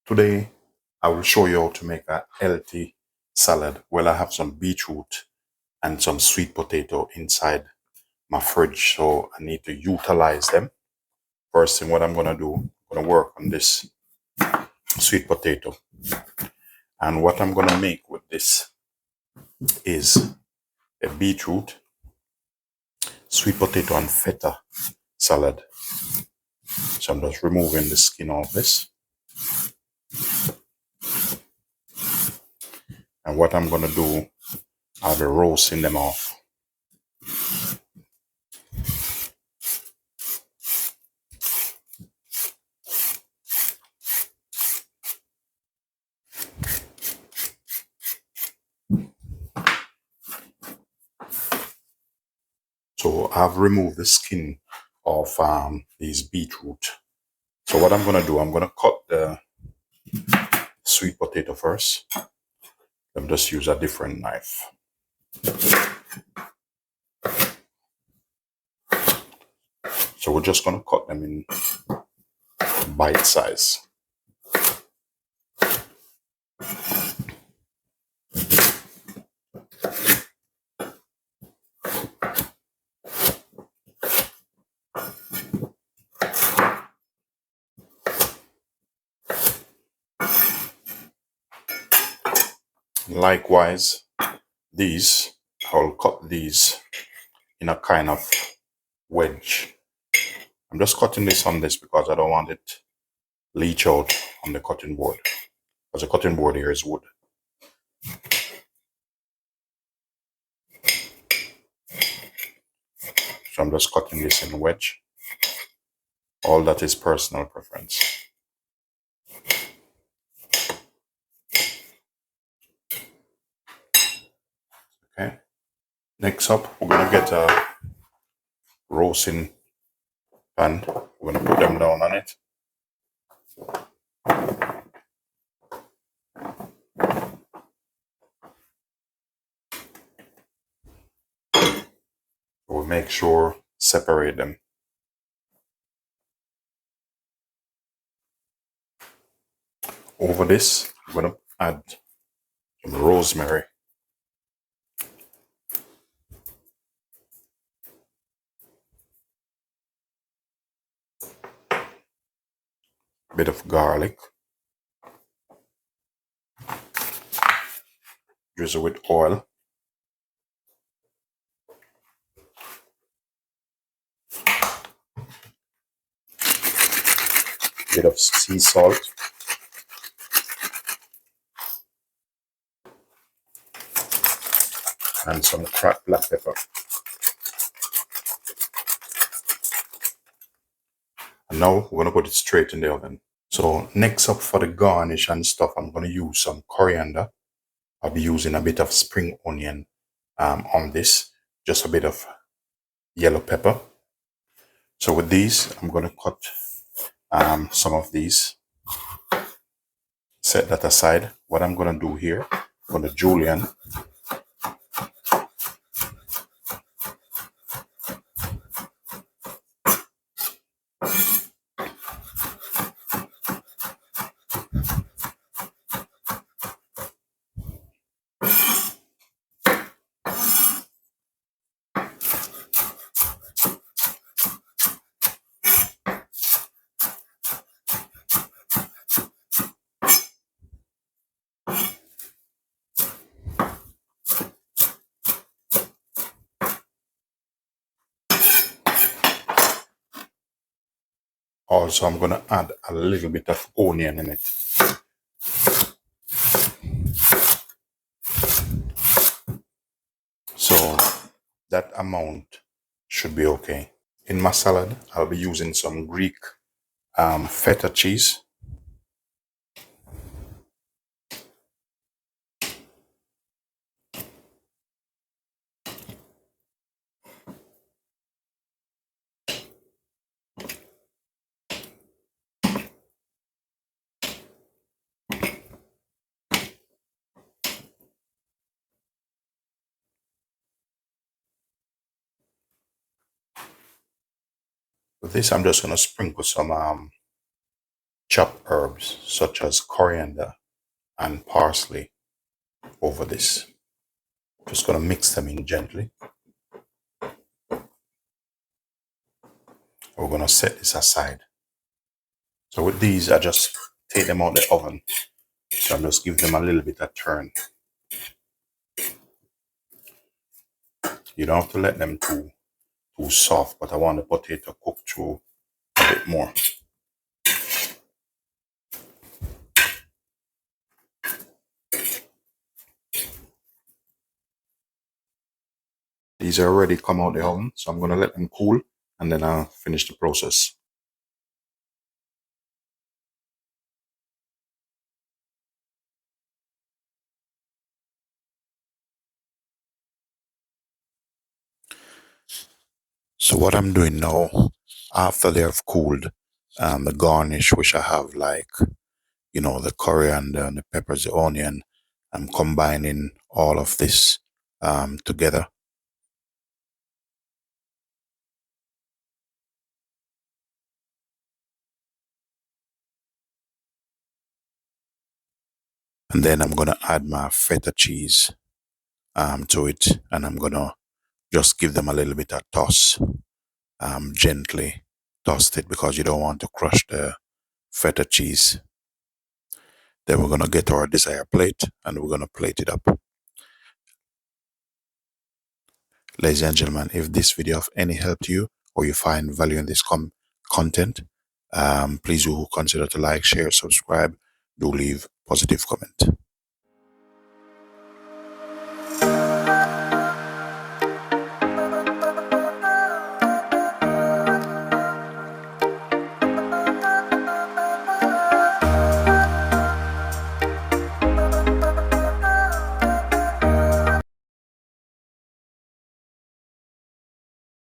Today, I will show you how to make a healthy salad. Well, I have some beetroot and some sweet potato inside my fridge, so I need to utilize them. First thing, what I'm gonna do, I'm gonna work on this sweet potato. And what I'm gonna make with this is a beetroot, sweet potato, and feta salad. So I'm just removing the skin off this. And what I'm gonna do, I'll be roasting them off. So I've removed the skin of these beetroot. So what I'm gonna do, I'm gonna cut the sweet potato first. I'll just use a different knife. So we're just gonna cut them in bite size. Likewise, these, I'll cut these in a kind of wedge. I'm just cutting this on this because I don't want it leach out on the cutting board, because the cutting board here is wood. So I'm just cutting this in a wedge. All that is personal preference. Okay. Next up, we're gonna get a roasting pan. We're gonna put them down on it. We'll make sure separate them. Over this, we're gonna add some rosemary. A bit of garlic. Drizzle with oil. A bit of sea salt. And some cracked black pepper. And now we're gonna put it straight in the oven. So next up, for the garnish and stuff, I'm gonna use some coriander. I'll be using a bit of spring onion on this, just a bit of yellow pepper. So with these, I'm gonna cut some of these. Set that aside. What I'm gonna do here, I'm gonna julienne. Also, I'm gonna add a little bit of onion in it. So that amount should be okay. In my salad, I'll be using some Greek feta cheese. With this, I'm just gonna sprinkle some chopped herbs such as coriander and parsley over this. Just gonna mix them in gently. We're gonna set this aside. So with these, I just take them out the oven. So I'll just give them a little bit of turn. You don't have to let them too soft, but I want the potato cooked through a bit more. These are already come out the oven, so I'm gonna let them cool and then I'll finish the process. So what I'm doing now, after they have cooled, the garnish, which I have like, the coriander and the peppers, the onion, I'm combining all of this together. And then I'm gonna add my feta cheese to it, and I'm gonna just give them a little bit of toss, gently toss it because you don't want to crush the feta cheese. Then we're gonna get our desired plate and we're gonna plate it up. Ladies and gentlemen, if this video of any help to you or you find value in this content, please do consider to like, share, subscribe, do leave positive comment.